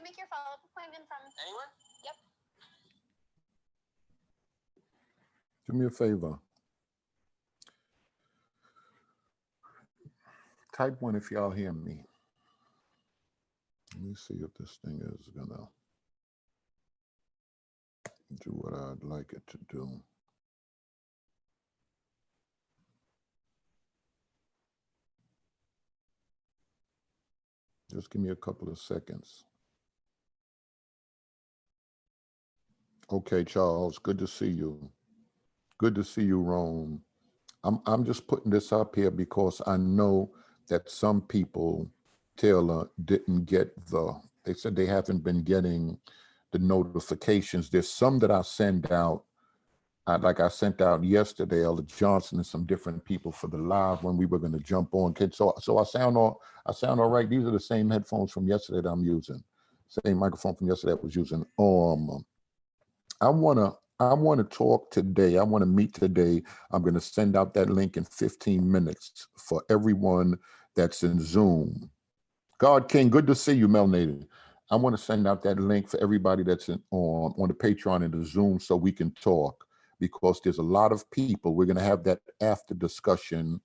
you make your follow-up appointment from? Anywhere? Yep. Do me a favor. Type 1 if y'all hear me. Let me see if this thing is gonna do what I'd like it to do. Just give me a couple of seconds. Okay, Charles, good to see you. Good to see you, Rome. I'm just putting this up here because I know that some people, Taylor, didn't get they said they haven't been getting the notifications. There's some that I send out, like I sent out yesterday, Elder Johnson and some different people for the live when we were going to jump on. So I sound all right. These are the same headphones from yesterday that I'm using. Same microphone from yesterday I was using. I want to talk today. I want to meet today. I'm going to send out that link in 15 minutes for everyone that's in Zoom. God King, good to see you, Melanated. I want to send out that link for everybody that's on the Patreon and the Zoom so we can talk, because there's a lot of people. We're going to have that after discussion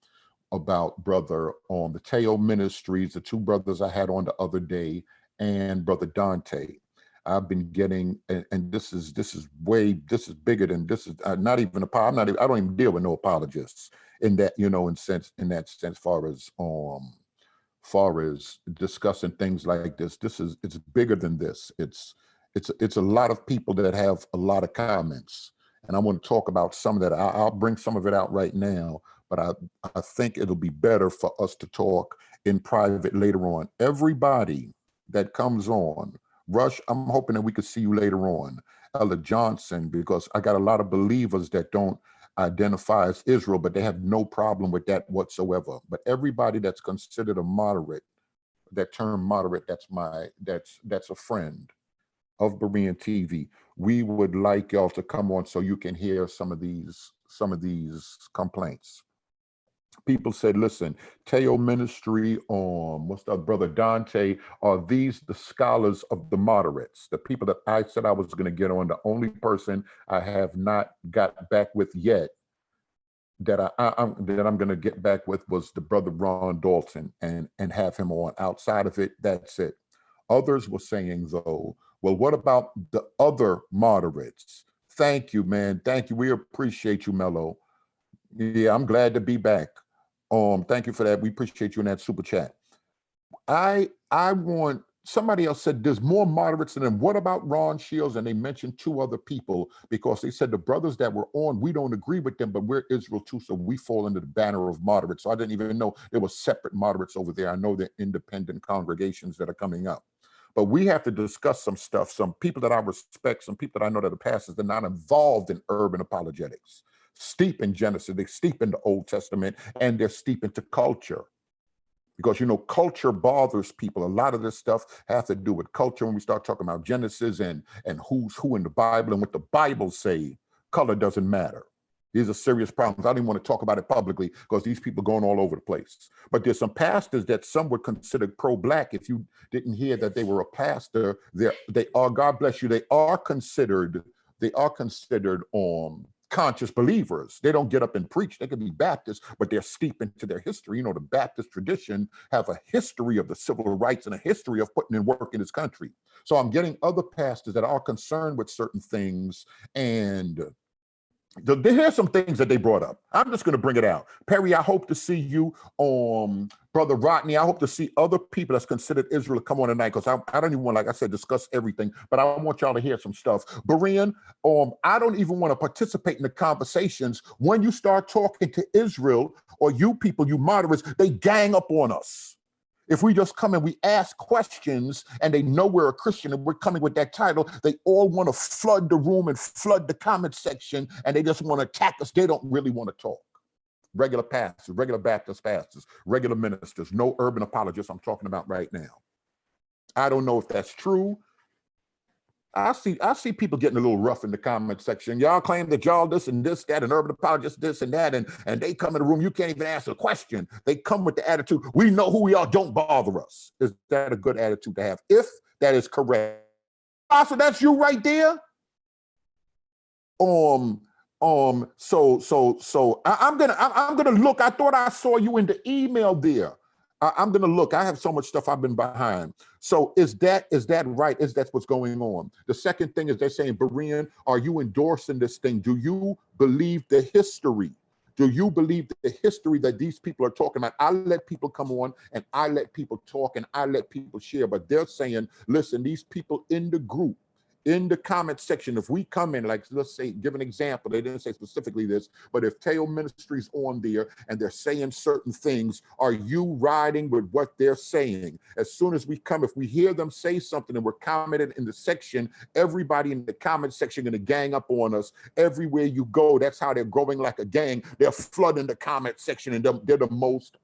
about Brother Mateo Ministries, the two brothers I had on the other day, and Brother Dante. I've been getting, and this is bigger than this is not even I don't even deal with no apologists in that, in that sense, far as discussing things like this. It's bigger than this. It's a lot of people that have a lot of comments, and I want to talk about some of that. I'll bring some of it out right now, but I think it'll be better for us to talk in private later on. Everybody that comes on, Rush, I'm hoping that we could see you later on. Elder Johnson, because I got a lot of believers that don't identify as Israel, but they have no problem with that whatsoever. But everybody that's considered a moderate, that term moderate, that's a friend of Berean TV. We would like y'all to come on so you can hear some of these complaints. People said, listen, Teo Ministry, what's the Brother Dante, are these the scholars of the moderates? The people that I said I was going to get on, the only person I have not got back with yet that I'm going to get back with was the Brother Ron Dalton and have him on. Outside of it, that's it. Others were saying, though, well, what about the other moderates? Thank you, man. Thank you. We appreciate you, Mello. Yeah, I'm glad to be back. Thank you for that. We appreciate you in that super chat. I want, somebody else said there's more moderates than them. What about Ron Shields? And they mentioned two other people because they said the brothers that were on, we don't agree with them, but we're Israel too, so we fall under the banner of moderates. So I didn't even know there were separate moderates over there. I know they're independent congregations that are coming up. But we have to discuss some stuff, some people that I respect, some people that I know that are pastors, they're not involved in urban apologetics. Steep in Genesis, they steep in the Old Testament, and they're steep into culture. Because, culture bothers people. A lot of this stuff has to do with culture. When we start talking about Genesis and who's who in the Bible and what the Bible say, color doesn't matter. These are serious problems. I don't even want to talk about it publicly because these people are going all over the place. But there's some pastors that some would consider pro-black. If you didn't hear that they were a pastor, they are, God bless you, they are considered conscious believers. They don't get up and preach. They could be Baptists, but they're steep into their history. The Baptist tradition have a history of the civil rights and a history of putting in work in this country. So I'm getting other pastors that are concerned with certain things, and here's some things that they brought up. I'm just going to bring it out. Perry, I hope to see you. Brother Rodney, I hope to see other people that's considered Israel come on tonight, because I don't even want, like I said, discuss everything, but I want y'all to hear some stuff. Berean, I don't even want to participate in the conversations. When you start talking to Israel, or you people, you moderates, they gang up on us. If we just come and we ask questions and they know we're a Christian and we're coming with that title, they all want to flood the room and flood the comment section, and they just want to attack us. They don't really want to talk. Regular pastors, regular Baptist pastors, regular ministers, no urban apologists I'm talking about right now. I don't know if that's true. I see people getting a little rough in the comment section. Y'all claim that y'all this and this, that, and urban apologists this and that, and they come in the room, you can't even ask a question. They come with the attitude, we know who we are, don't bother us. Is that a good attitude to have? If That is correct. So that's you right there. I'm gonna look. I thought I saw you in the email there. I'm gonna look. I have so much stuff I've been behind. So is that right? Is that what's going on? The second thing is they're saying, Berean, are you endorsing this thing? Do you believe the history? Do you believe the history that these people are talking about? I let people come on and I let people talk and I let people share, but they're saying, listen, these people in the group, in the comment section, if we come in, like, let's say, give an example, they didn't say specifically this, but if Teo Ministries on there and they're saying certain things, are you riding with what they're saying? As soon as we come, if we hear them say something and we're commented in the section, everybody in the comment section gonna gang up on us. Everywhere you go, that's how they're growing like a gang. They're flooding the comment section and they're the most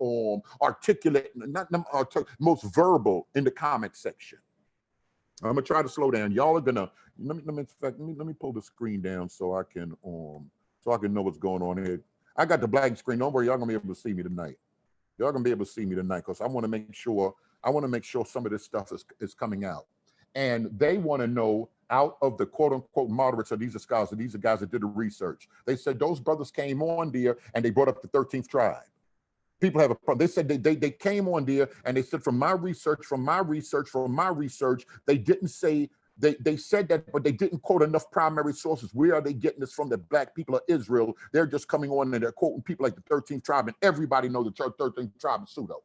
articulate, most verbal in the comment section. I'm gonna try to slow down. Y'all are gonna let me pull the screen down so I can know what's going on here. I got the blank screen. Don't worry, y'all gonna be able to see me tonight. Y'all gonna be able to see me tonight because I want to make sure some of this stuff is coming out. And they want to know, out of the quote unquote moderates, or these are scholars, these are guys that did the research. They said those brothers came on there and they brought up the 13th tribe. People have a problem. They said they came on there and they said, from my research, they didn't say, they said that, but they didn't quote enough primary sources. Where are they getting this from? The black people of Israel. They're just coming on and they're quoting people like the 13th tribe, and everybody knows the 13th tribe is pseudo.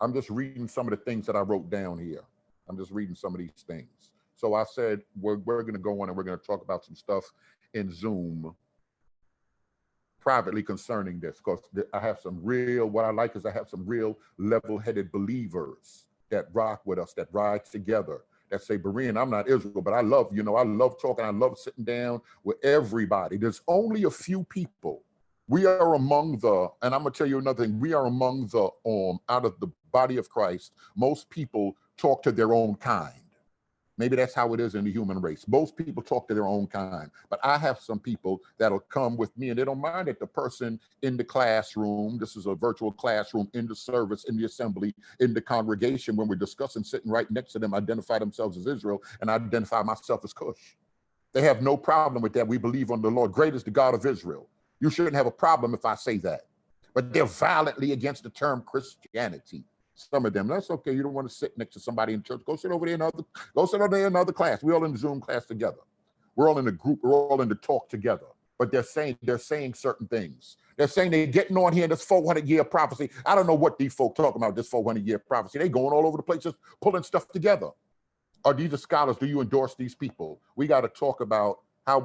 I'm just reading some of the things that I wrote down here. I'm just reading some of these things. So I said, we're going to go on and we're going to talk about some stuff in Zoom privately concerning this, because I have some real, what I like is I have some real level-headed believers that rock with us, that ride together, that say, Berean, I'm not Israel, but I love talking, I love sitting down with everybody. There's only a few people. We are among the, and I'm gonna tell you another thing, we are among the, out of the body of Christ, most people talk to their own kind. Maybe that's how it is in the human race. Most people talk to their own kind, but I have some people that'll come with me and they don't mind that the person in the classroom, this is a virtual classroom, in the service, in the assembly, in the congregation, when we're discussing, sitting right next to them, identify themselves as Israel and I identify myself as Cush. They have no problem with that. We believe on the Lord. Great is the God of Israel. You shouldn't have a problem if I say that. But they're violently against the term Christianity. Some of them, that's okay. You don't want to sit next to somebody in church. Go sit over there in another class. We're all in the Zoom class together. We're all in a group. We're all in the talk together. But they're saying certain things. They're saying they're getting on here, this 400-year prophecy. I don't know what these folk talking about, this 400-year prophecy. They going all over the place, just pulling stuff together. Are these the scholars? Do you endorse these people? We got to talk about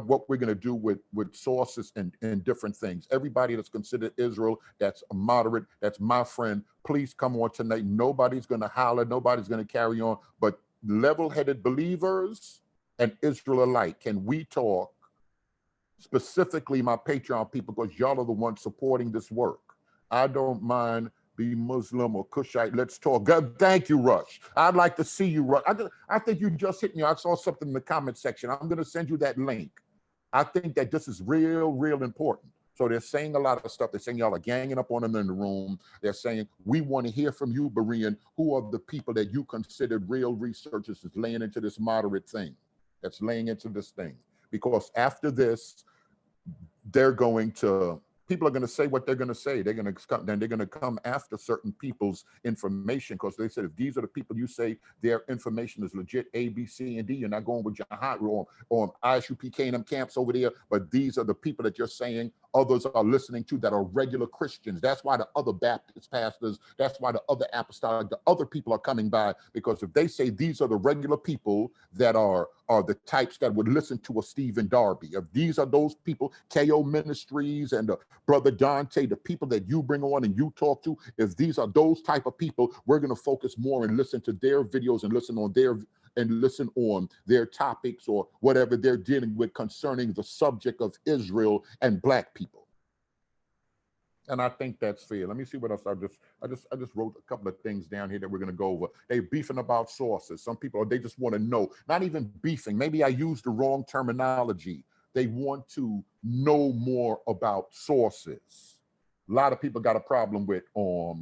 what we're going to do with sources and different things. Everybody that's considered Israel, that's a moderate, that's my friend, please come on tonight. Nobody's going to holler, nobody's going to carry on, but level-headed believers and Israel alike, can we talk, specifically my Patreon people, because y'all are the ones supporting this work. I don't mind be Muslim or Cushite. Let's talk. God, thank you, Rush. I'd like to see you, Rush. I think you just hit me. I saw something in the comment section. I'm going to send you that link. I think that this is real important. So they're saying a lot of stuff. They're saying y'all are ganging up on them in the room. They're saying, we want to hear from you, Berean. Who are the people that you considered real researchers that's laying into this moderate thing, that's laying into this thing? Because after this, people are going to say what they're going to say. They're going to come after certain people's information, because they said, if these are the people you say their information is legit, A, B, C, and D, you're not going with Jihad or ISUP Canaan camps over there, but these are the people that you're saying others are listening to that are regular Christians. That's why the other Baptist pastors, that's why the other apostolic, the other people are coming by, because if they say these are the regular people that are the types that would listen to a Stephen Darby, if these are those people, KO Ministries and Brother Dante, the people that you bring on and you talk to, if these are those type of people, we're going to focus more and listen to their videos and listen on their topics or whatever they're dealing with concerning the subject of Israel and black people. And I think that's fair. Let me see what else I just wrote a couple of things down here that we're going to go over. They beefing about sources. Some people, they just want to know, not even beefing. Maybe I used the wrong terminology. They want to know more about sources. A lot of people got a problem with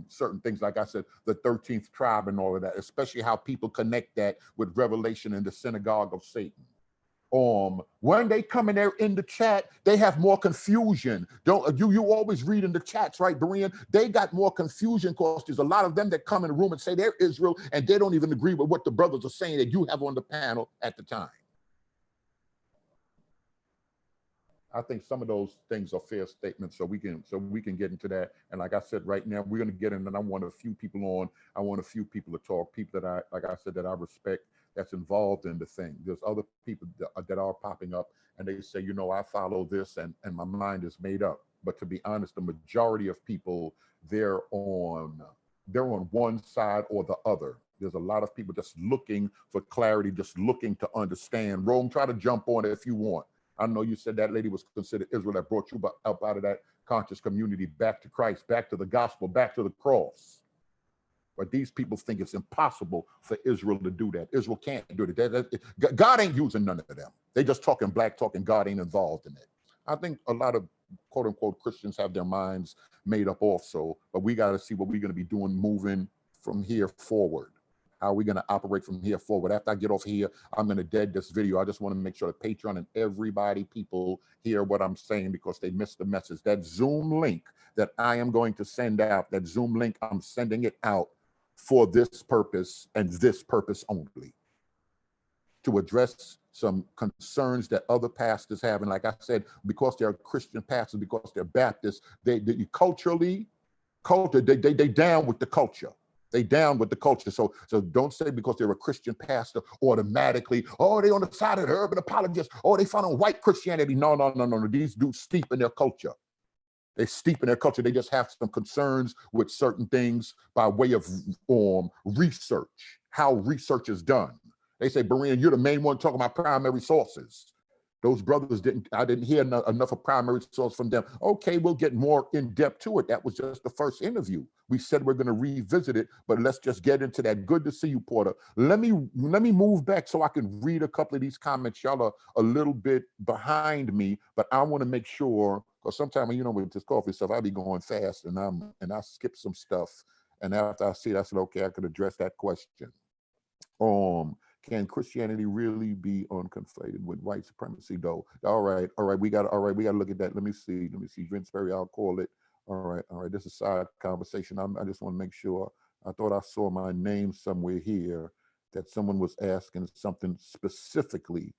certain things, like I said, the 13th tribe and all of that, especially how people connect that with Revelation and the synagogue of Satan. When they come in there in the chat, they have more confusion. Don't you always read in the chats, right, Berean? They got more confusion because there's a lot of them that come in the room and say they're Israel, and they don't even agree with what the brothers are saying that you have on the panel at the time. I think some of those things are fair statements, so we can get into that. And like I said, right now we're going to get in, and I want a few people on. I want a few people to talk, people that I, like I said, that I respect, that's involved in the thing. There's other people that are popping up, and they say, you know, I follow this, and my mind is made up. But to be honest, the majority of people, they're on one side or the other. There's a lot of people just looking for clarity, just looking to understand. Rome, try to jump on it if you want. I know you said that lady was considered Israel, that brought you up out of that conscious community back to Christ, back to the gospel, back to the cross. But these people think it's impossible for Israel to do that. Israel can't do it. God ain't using none of them. They just talking black talk, and God ain't involved in it. I think a lot of quote unquote Christians have their minds made up also, but we got to see what we're going to be doing moving from here forward. How are we going to operate from here forward? After I get off here, I'm going to dead this video. I just want to make sure that Patreon and everybody, people hear what I'm saying, because they missed the message. That Zoom link that I am going to send out, that Zoom link, I'm sending it out for this purpose and this purpose only, to address some concerns that other pastors have. And like I said, because they're Christian pastors, because they're Baptists, they culturally, they down with the culture. They down with the culture. So don't say because they're a Christian pastor automatically, oh, they on the side of the urban apologists, oh, they follow white Christianity. No. These dudes steep in their culture. They steep in their culture. They just have some concerns with certain things by way of research, how research is done. They say, Berean, you're the main one talking about primary sources. Those brothers I didn't hear enough of primary source from them. Okay, we'll get more in depth to it. That was just the first interview. We said we're going to revisit it, but let's just get into that. Good to see you, Porter. Let me move back so I can read a couple of these comments. Y'all are a little bit behind me, but I want to make sure, because sometimes, you know, with this coffee stuff, I be going fast and I skip some stuff. And after I see it, I said, okay, I could address that question. Can Christianity really be unconflated with white supremacy, though? All right, we got to look at that. Let me see, Vince Perry, I'll call it. All right, this is a side conversation. I just want to make sure. I thought I saw my name somewhere here, that someone was asking something specifically.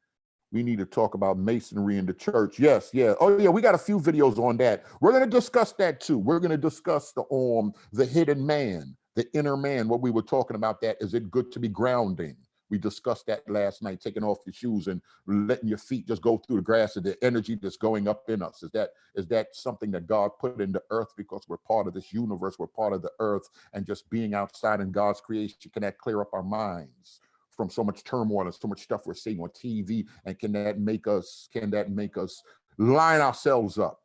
We need to talk about masonry in the church. Yes, yeah. Oh yeah, we got a few videos on that. We're going to discuss that too. We're going to discuss the hidden man, the inner man, what we were talking about. That is it good to be grounding? We discussed that last night, taking off your shoes and letting your feet just go through the grass, of the energy that's going up in us. Is that something that God put in the earth because we're part of this universe, we're part of the earth, and just being outside in God's creation, can that clear up our minds from so much turmoil and so much stuff we're seeing on TV? And can that make us line ourselves up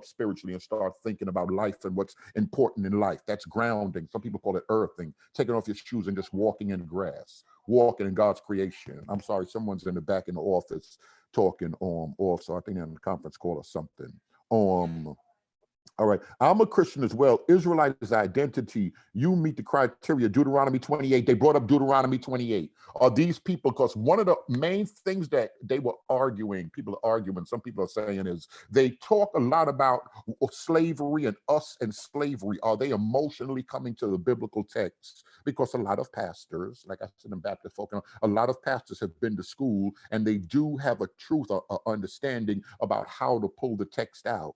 spiritually and start thinking about life and what's important in life? That's grounding. Some people call it earthing, taking off your shoes and just walking in grass, walking in God's creation. I'm sorry, someone's in the back in the office talking also. I think they're in the conference call or something. All right, I'm a Christian as well. Israelite is identity. You meet the criteria. Deuteronomy 28. They brought up Deuteronomy 28. Are these people, because one of the main things that they were arguing, some people are saying, is they talk a lot about slavery and us and slavery. Are they emotionally coming to the biblical text? Because a lot of pastors, like I said in Baptist folk, a lot of pastors have been to school and they do have a truth or understanding about how to pull the text out.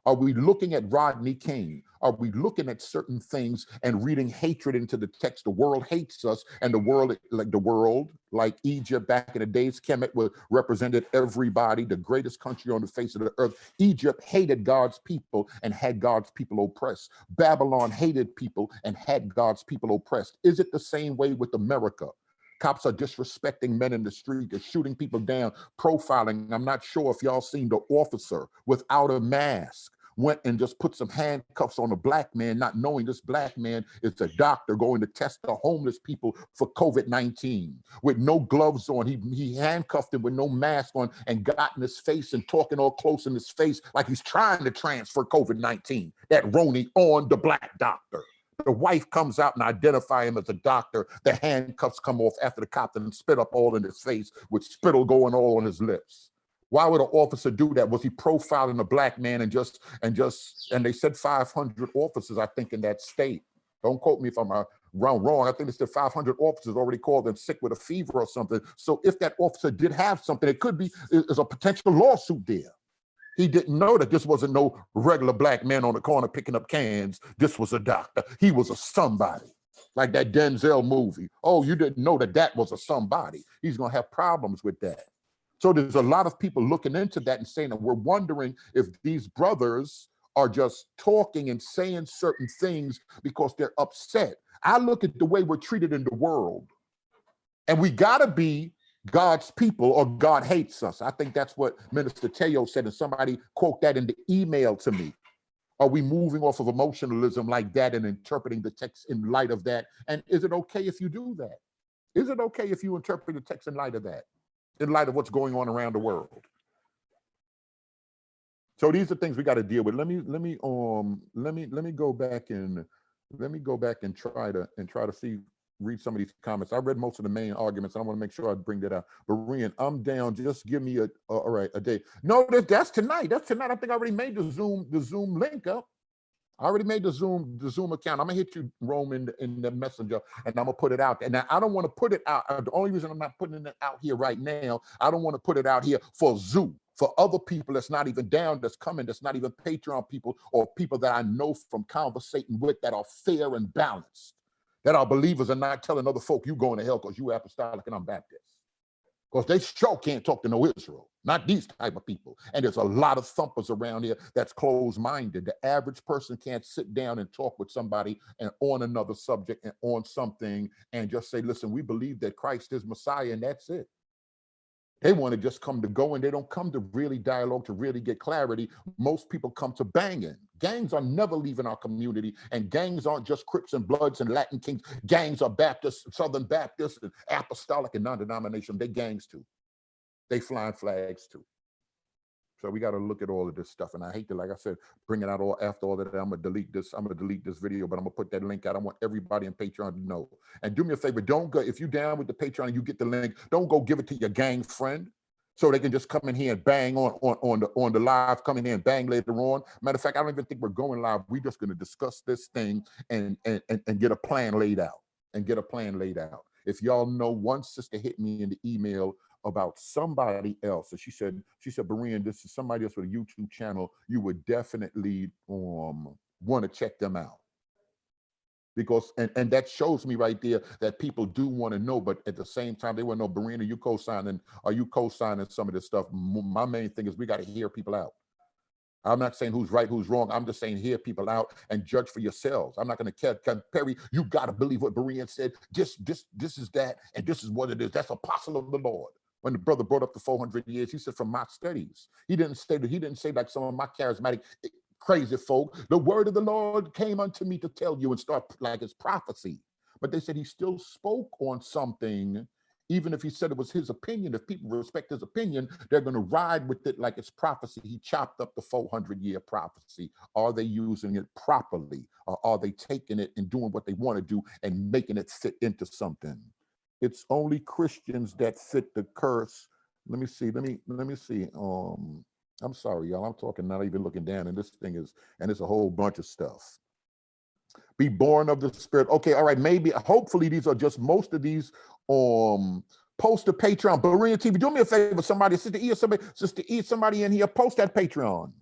Are we looking at Rodney King? Are we looking at certain things and reading hatred into the text? The world hates us, and the world, like Egypt back in the days, Kemet represented everybody, the greatest country on the face of the earth. Egypt hated God's people and had God's people oppressed. Babylon hated people and had God's people oppressed. Is it the same way with America? Cops are disrespecting men in the street. They're shooting people down, profiling. I'm not sure if y'all seen the officer without a mask went and just put some handcuffs on a black man, not knowing this black man is a doctor going to test the homeless people for COVID-19 with no gloves on. He handcuffed him with no mask on and got in his face and talking all close in his face like he's trying to transfer COVID-19, that Roni, on the black doctor. The wife comes out and identify him as a doctor. The handcuffs come off after the cop and spit up all in his face with spittle going all on his lips. Why would an officer do that? Was he profiling a black man and they said 500 officers, I think, in that state. Don't quote me if I'm wrong. I think they said 500 officers already called in sick with a fever or something. So if that officer did have something, it could be is a potential lawsuit there. He didn't know that this wasn't no regular black man on the corner picking up cans. This was a doctor. He was a somebody, like that Denzel movie. Oh, you didn't know that was a somebody. He's gonna have problems with that. So there's a lot of people looking into that and saying that we're wondering if these brothers are just talking and saying certain things because they're upset. I look at the way we're treated in the world, and we gotta be God's people or God hates us. I think that's what Minister Teo said, and somebody quote that in the email to me. Are we moving off of emotionalism like that and interpreting the text in light of that? And is it okay if you do that? Is it okay if you interpret the text in light of that? In light of what's going on around the world? So these are things we got to deal with. Let me go back and try to see, read some of these comments. I read most of the main arguments. I want to make sure I bring that out. Berean, I'm down. Just give me a day. No, that's tonight. That's tonight. I think I already made the Zoom link up. I already made the Zoom account. I'm gonna hit you, Rome, in the messenger, and I'm gonna put it out there. Now I don't want to put it out. The only reason I'm not putting it out here right now, I don't want to put it out here for Zoo, for other people that's not even down, that's coming, that's not even Patreon people, or people that I know from conversating with that are fair and balanced, that are believers and not telling other folk you going to hell because you apostolic and I'm Baptist. Because they sure can't talk to no Israel, not these type of people. And there's a lot of thumpers around here that's closed-minded. The average person can't sit down and talk with somebody and on another subject and on something and just say, listen, we believe that Christ is Messiah and that's it. They want to just come to go, and they don't come to really dialogue, to really get clarity. Most people come to banging. Gangs are never leaving our community, and gangs aren't just Crips and Bloods and Latin Kings. Gangs are Baptists, Southern Baptists, and Apostolic and non-denominational. They gangs too. They flying flags too. So we got to look at all of this stuff. And I hate to, like I said, bring it out all after all of that. I'm gonna delete this video, but I'm gonna put that link out. I want everybody in Patreon to know. And do me a favor, don't go, if you're down with the Patreon and you get the link, don't go give it to your gang friend so they can just come in here and bang on the live, come in here and bang later on. Matter of fact, I don't even think we're going live. We're just gonna discuss this thing and get a plan laid out. If y'all know, one sister hit me in the email about somebody else. So she said, Berean, this is somebody else with a YouTube channel. You would definitely want to check them out. Because, and that shows me right there that people do want to know, but at the same time, they want to know, Berean, are you co-signing some of this stuff? My main thing is we got to hear people out. I'm not saying who's right, who's wrong. I'm just saying hear people out and judge for yourselves. I'm not going to Perry, you got to believe what Berean said. This is that, and this is what it is. That's apostle of the Lord. When the brother brought up the 400 years, he said, from my studies. He didn't say like some of my charismatic crazy folk, the word of the Lord came unto me to tell you, and start like it's prophecy. But they said he still spoke on something, even if he said it was his opinion. If people respect his opinion, they're going to ride with it like it's prophecy. He chopped up the 400-year prophecy. Are they using it properly? Or are they taking it and doing what they want to do and making it fit into something? It's only Christians that fit the curse. Let me see. I'm sorry, y'all. I'm talking, not even looking down, and this thing is, and it's a whole bunch of stuff. Be born of the Spirit. Okay, all right. Maybe, hopefully, these are just most of these. Post to Patreon. Berean TV. Do me a favor, somebody. Sister E, somebody in here. Post that Patreon.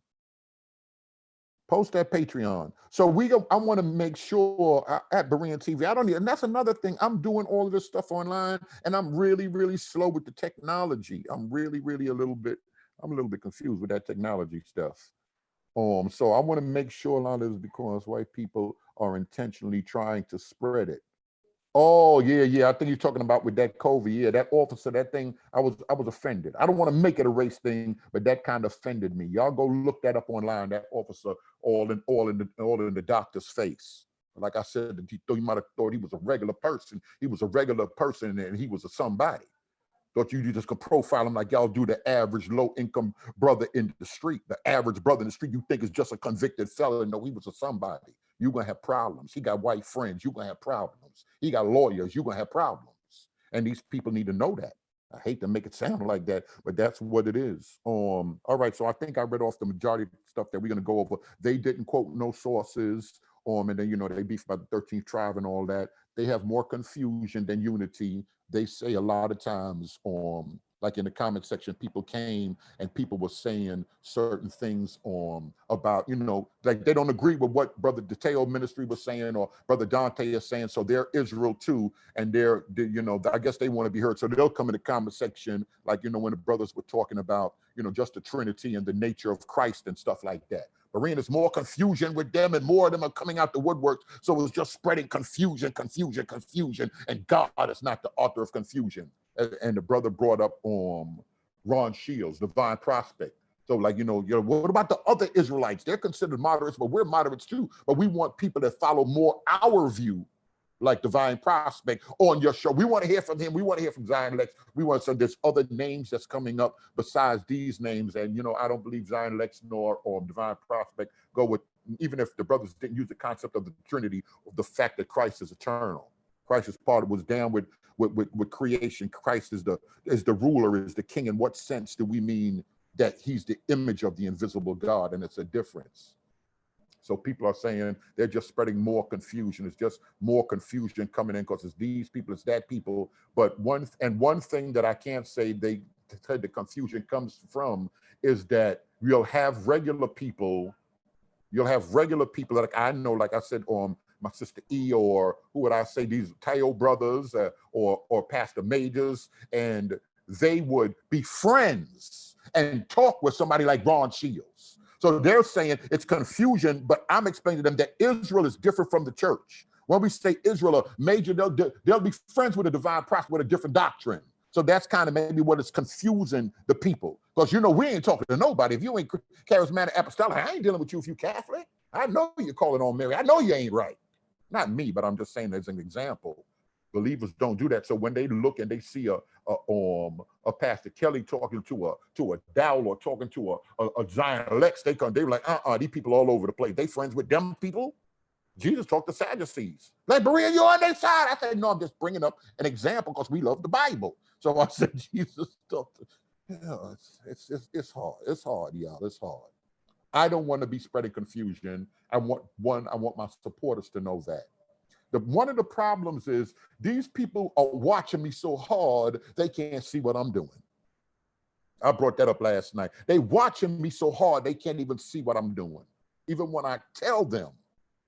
Post that Patreon. So I want to make sure at Berean TV, and that's another thing. I'm doing all of this stuff online, and I'm really, really slow with the technology. I'm really, really a little bit confused with that technology stuff. So I want to make sure a lot of this, because white people are intentionally trying to spread it. Oh yeah, yeah. I think you're talking about with that COVID. Yeah, that officer, that thing. I was offended. I don't want to make it a race thing, but that kind of offended me. Y'all go look that up online. That officer, all in the doctor's face. Like I said, he might have thought he was a regular person. He was a regular person, and he was a somebody. Thought you just could profile him like y'all do the average low income brother in the street. The average brother in the street you think is just a convicted felon. No, he was a somebody. You're gonna have problems. He got white friends, you're gonna have problems. He got lawyers, you're gonna have problems. And these people need to know that. I hate to make it sound like that, but that's what it is. All right, so I think I read off the majority of the stuff that we're gonna go over. They didn't quote no sources. And then they beef about the 13th tribe and all that. They have more confusion than unity. They say a lot of times, like in the comment section, people came and people were saying certain things about, like they don't agree with what Brother Detail Ministry was saying or Brother Dante is saying. So they're Israel too, and I guess they want to be heard. So they'll come in the comment section, like when the brothers were talking about, just the Trinity and the nature of Christ and stuff like that. Berean, there's more confusion with them, and more of them are coming out the woodwork. So it's just spreading confusion, confusion, confusion. And God is not the author of confusion. And the brother brought up Ron Shields, Divine Prospect. So, like, what about the other Israelites? They're considered moderates, but we're moderates too. But we want people that follow more our view, like Divine Prospect, on your show. We want to hear from him. We want to hear from Zion Lex. We want some. There's other names that's coming up besides these names, and I don't believe Zion Lex nor or Divine Prospect go with, even if the brothers didn't use the concept of the Trinity, of the fact that Christ is eternal. Christ is was down with creation. Christ is the ruler, is the king. In what sense do we mean that he's the image of the invisible God? And it's a difference. So people are saying they're just spreading more confusion. It's just more confusion coming in because it's these people, it's that people. But one thing that I can't say the confusion comes from is that you'll have regular people. You'll have regular people like I know, like I said, my sister E, or who would I say, these Tayo brothers or Pastor Majors, and they would be friends and talk with somebody like Ron Shields. So they're saying it's confusion, but I'm explaining to them that Israel is different from the church. When we say Israel or major, they'll be friends with a divine prophet with a different doctrine. So that's kind of maybe what is confusing the people. Because, we ain't talking to nobody. If you ain't charismatic apostolic, I ain't dealing with you if you Catholic. I know you're calling on Mary. I know you ain't right. Not me, but I'm just saying as an example. Believers don't do that. So when they look and they see a Pastor Kelly talking to a Dowell or talking to a Zion Lex, they're like, these people all over the place. They friends with them people. Jesus talked to Sadducees. Like, Berea, you're on their side. I said, no, I'm just bringing up an example because we love the Bible. So I said, Jesus talked to, it's hard. It's hard, y'all. It's hard. I don't want to be spreading confusion. I want my supporters to know that. One of the problems is these people are watching me so hard, they can't see what I'm doing. I brought that up last night. They watching me so hard, they can't even see what I'm doing. Even when I tell them,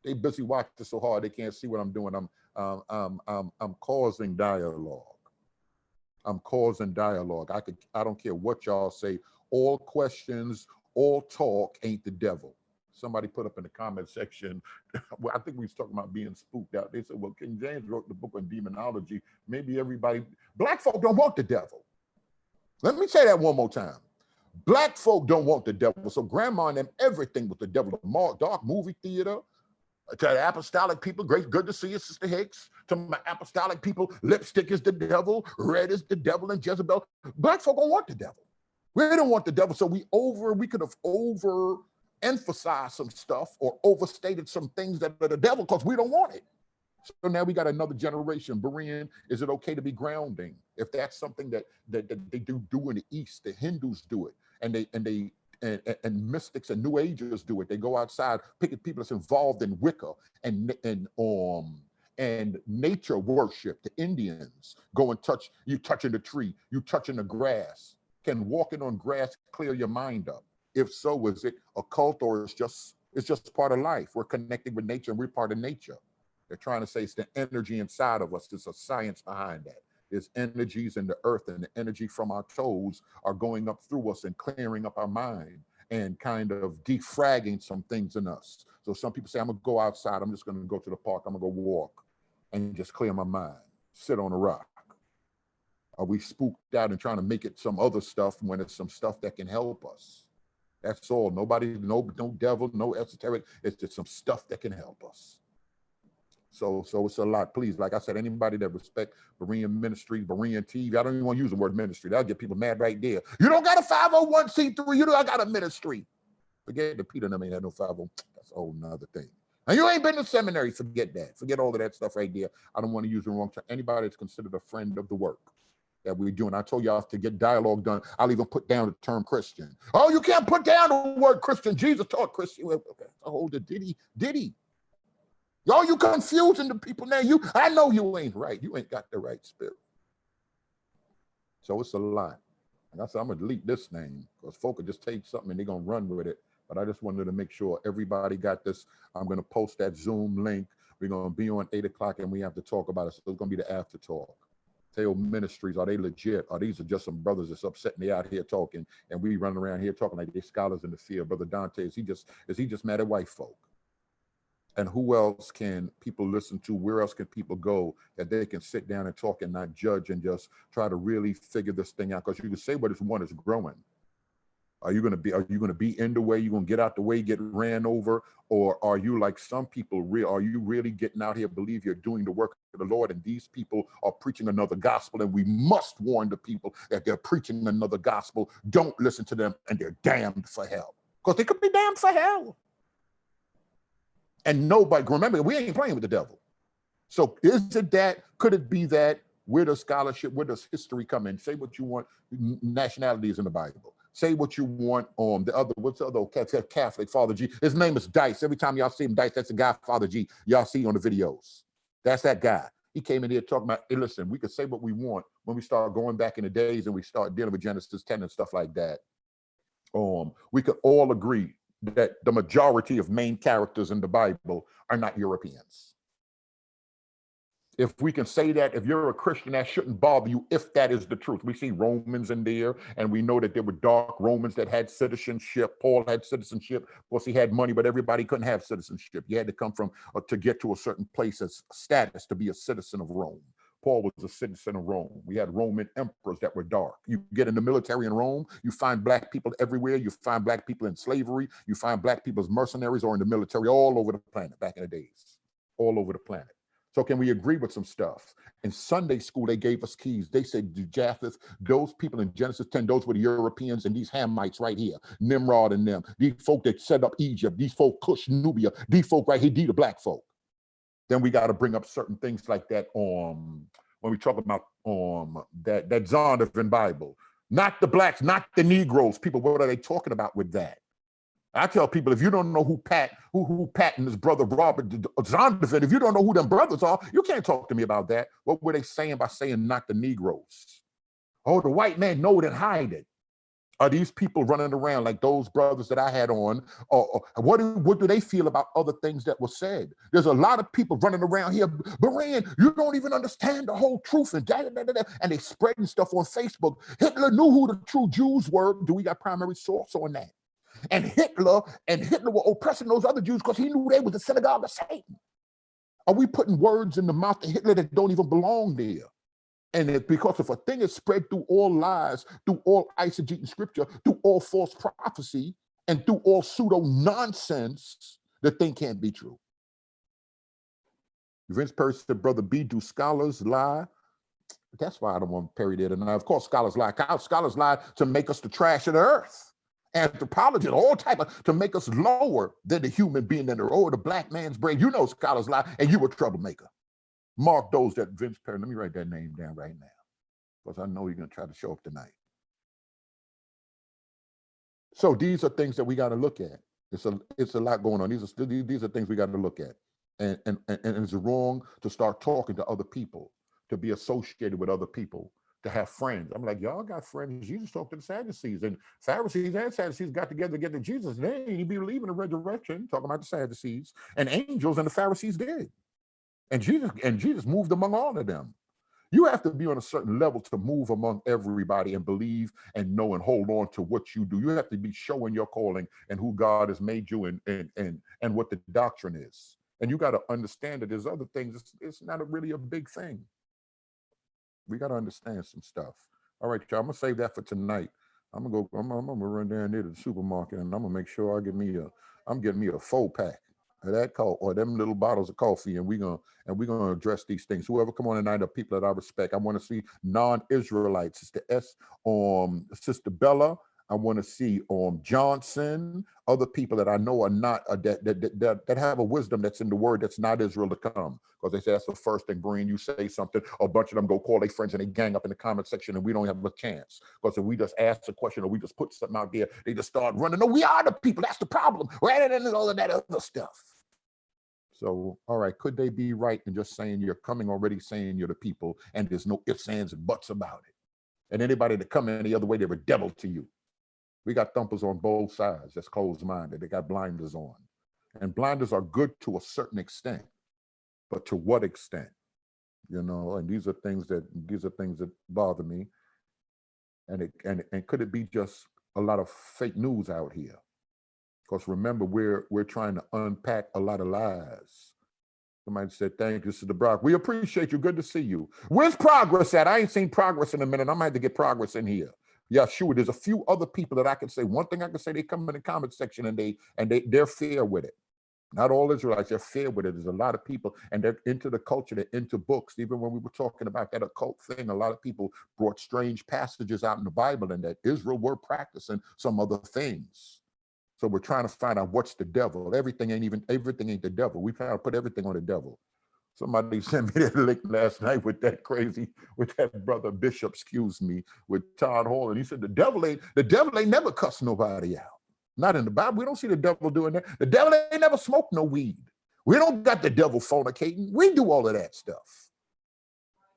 they busy watching so hard, they can't see what I'm doing. I'm causing dialogue. I'm causing dialogue. I don't care what y'all say. All questions, all talk ain't the devil. Somebody put up in the comment section, well, I think we was talking about being spooked out. They said, well, King James wrote the book on demonology. Maybe black folk don't want the devil. Let me say that one more time. Black folk don't want the devil. So grandma and them, everything with the devil. The dark movie theater, to the apostolic people, great, good to see you, Sister Hicks. To my apostolic people, lipstick is the devil, red is the devil, and Jezebel. Black folk don't want the devil. We don't want the devil. So we could have overemphasized some stuff or overstated some things that are the devil because we don't want it. So now we got another generation. Berean, is it okay to be grounding? If that's something that they do in the East, the Hindus do it, and mystics and New Agers do it. They go outside, picking people that's involved in Wicca and nature worship. The Indians go and you touching the tree, you touching the grass. Can walking on grass clear your mind up? If so, is it a cult or it's just part of life? We're connecting with nature and we're part of nature. They're trying to say it's the energy inside of us. There's a science behind that. There's energies in the earth, and the energy from our toes are going up through us and clearing up our mind and kind of defragging some things in us. So some people say, I'm gonna go outside. I'm just gonna go to the park. I'm gonna go walk. and just clear my mind, sit on a rock? Are we spooked out and trying to make it some other stuff when it's some stuff that can help us? That's all. Nobody, no devil, no esoteric. It's just some stuff that can help us. So it's a lot. Please, like I said, anybody that respect Berean Ministries, Berean TV, I don't even want to use the word ministry. That'll get people mad right there. You don't got a 501c3. You don't got a ministry. Forget the Peter and them ain't had no 50. That's a whole nother thing. And you ain't been to seminary. Forget that. Forget all of that stuff right there. I don't want to use the wrong term. Anybody that's considered a friend of the work that we're doing. I told y'all to get dialogue done. I'll even put down the term Christian. Oh, you can't put down the word Christian. Jesus taught Christian. Okay, hold it. Did he? Y'all, you confusing the people now. I know you ain't right. You ain't got the right spirit. So it's a lot. Like I said, I'm gonna delete this name because folk will just take something and they're gonna run with it. But I just wanted to make sure everybody got this. I'm gonna post that Zoom link. We're gonna be on 8 o'clock and we have to talk about it. So it's gonna be the after talk. Teo Ministries, are they legit? Or these are just some brothers that's upset and they out here talking and we running around here talking like they're scholars in the field? Brother Dante, is he just mad at white folk? And who else can people listen to? Where else can people go that they can sit down and talk and not judge and just try to really figure this thing out? Because you can say what is one is growing. Are you gonna be in the way? You gonna get out the way, get ran over, or are you like some people? Are you really getting out here? Believe you're doing the work of the Lord, and these people are preaching another gospel, and we must warn the people that they're preaching another gospel. Don't listen to them, and they're damned for hell, because they could be damned for hell. And nobody, remember, we ain't playing with the devil. So is it that? Could it be that? Where does scholarship, where does history come in? Say what you want. Nationality is in the Bible. Say what you want on what's the other Catholic, Father G. His name is Dice. Every time y'all see him, Dice, that's the guy, Father G. Y'all see on the videos. That's that guy. He came in here talking about, hey, listen, we could say what we want when we start going back in the days and we start dealing with Genesis 10 and stuff like that. We could all agree that the majority of main characters in the Bible are not Europeans. If we can say that, if you're a Christian, that shouldn't bother you if that is the truth. We see Romans in there, and we know that there were dark Romans that had citizenship. Paul had citizenship. Of course, he had money, but everybody couldn't have citizenship. You had to come from, to get to a certain place as status to be a citizen of Rome. Paul was a citizen of Rome. We had Roman emperors that were dark. You get in the military in Rome, you find black people everywhere. You find black people in slavery. You find black people as mercenaries or in the military all over the planet back in the days, all over the planet. So can we agree with some stuff? In Sunday school, they gave us keys. They said, Japheth, those people in Genesis 10, those were the Europeans and these Hamites right here, Nimrod and them, these folk that set up Egypt, these folk Cush, Nubia, these folk right here, these the black folk. Then we got to bring up certain things like that when we talk about that Zondervan Bible. Not the blacks, not the Negroes. People, what are they talking about with that? I tell people, if you don't know who Pat and his brother Robert Zondervan, if you don't know who them brothers are, you can't talk to me about that. What were they saying by saying not the Negroes? Oh, the white man know it and hide it. Are these people running around like those brothers that I had on? Or what do they feel about other things that were said? There's a lot of people running around here, Berean, you don't even understand the whole truth, and and they spreading stuff on Facebook. Hitler knew who the true Jews were. Do we got primary source on that? And Hitler were oppressing those other Jews because he knew they was the synagogue of Satan. Are we putting words in the mouth of Hitler that don't even belong there? And it's because if a thing is spread through all lies, through all eisegetic scripture, through all false prophecy, and through all pseudo nonsense, the thing can't be true. Vince Perry said, Brother B, do scholars lie? That's why I don't want Perry there tonight. Of course, scholars lie. Scholars lie to make us the trash of the earth. Anthropologists, all type of, to make us lower than the human being in the black man's brain. You know scholars lie, and you a troublemaker. Mark those that Vince Perry, let me write that name down right now, because I know you're going to try to show up tonight. So these are things that we got to look at. It's a lot going on. These are things we got to look at. And it's wrong to start talking to other people, to be associated with other people, to have friends. I'm like, y'all got friends. Jesus talked to the Sadducees, and Pharisees and Sadducees got together to get to Jesus. They ain't believe in the resurrection, talking about the Sadducees, and angels and the Pharisees did. And Jesus moved among all of them. You have to be on a certain level to move among everybody and believe and know and hold on to what you do. You have to be showing your calling and who God has made you and what the doctrine is. And you got to understand that there's other things. It's not really a big thing. We got to understand some stuff. All right, y'all. I'm gonna save that for tonight. I'm gonna go. I'm gonna run down there to the supermarket, and I'm gonna make sure I'm getting me a 4-pack of that or them little bottles of coffee, and we're gonna address these things. Whoever come on tonight are people that I respect. I want to see non-Israelites. Sister S, Sister Bella. I want to see Johnson, other people that I know are not that have a wisdom that's in the word that's not Israel to come. Because they say that's the first thing, Breen, you say something, a bunch of them go call their friends and they gang up in the comment section and we don't have a chance. Because if we just ask a question or we just put something out there, they just start running. No, we are the people. That's the problem. Rather than all of that other stuff. So, all right, could they be right in just saying you're coming already saying you're the people and there's no ifs, ands, and buts about it? And anybody that come any other way, they're a devil to you. We got thumpers on both sides that's closed-minded. They got blinders on. And blinders are good to a certain extent, but to what extent? And these are things that bother me. And could it be just a lot of fake news out here? Because remember, we're trying to unpack a lot of lies. Somebody said, thank you, Sister Brock. We appreciate you. Good to see you. Where's progress at? I ain't seen progress in a minute. I might have to get progress in here. Yeah, sure. There's a few other people that I can say. One thing I can say, they come in the comment section and they're fair with it. Not all Israelites, they're fair with it. There's a lot of people, and they're into the culture, they're into books. Even when we were talking about that occult thing, a lot of people brought strange passages out in the Bible and that Israel were practicing some other things. So we're trying to find out what's the devil. Everything ain't the devil. We try to put everything on the devil. Somebody sent me that link last night with that brother Bishop, with Todd Hall, and he said the devil ain't never cussed nobody out. Not in the Bible. We don't see the devil doing that. The devil ain't never smoked no weed. We don't got the devil fornicating. We do all of that stuff.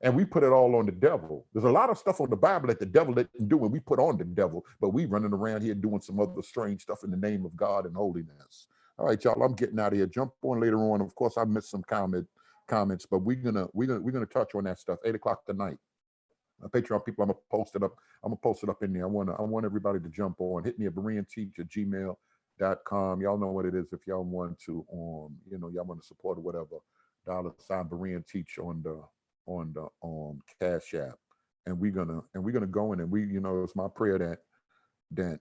And we put it all on the devil. There's a lot of stuff on the Bible that the devil didn't do and we put on the devil, but we running around here doing some other strange stuff in the name of God and holiness. All right, y'all, I'm getting out of here. Jump on later on. Of course, I missed some comments, but we're gonna touch on that stuff. 8:00 tonight. Patreon people, I'm gonna post it up in there. I want everybody to jump on. Hit me at BereanTeach@gmail.com. Y'all know what it is if y'all want to y'all want to support or whatever. $ Berean Teach on the Cash App. And we're gonna go in and it's my prayer that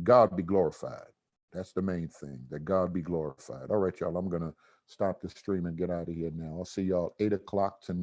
God be glorified. That's the main thing, that God be glorified. All right, y'all, I'm gonna stop the stream and get out of here now. I'll see y'all 8:00 tonight.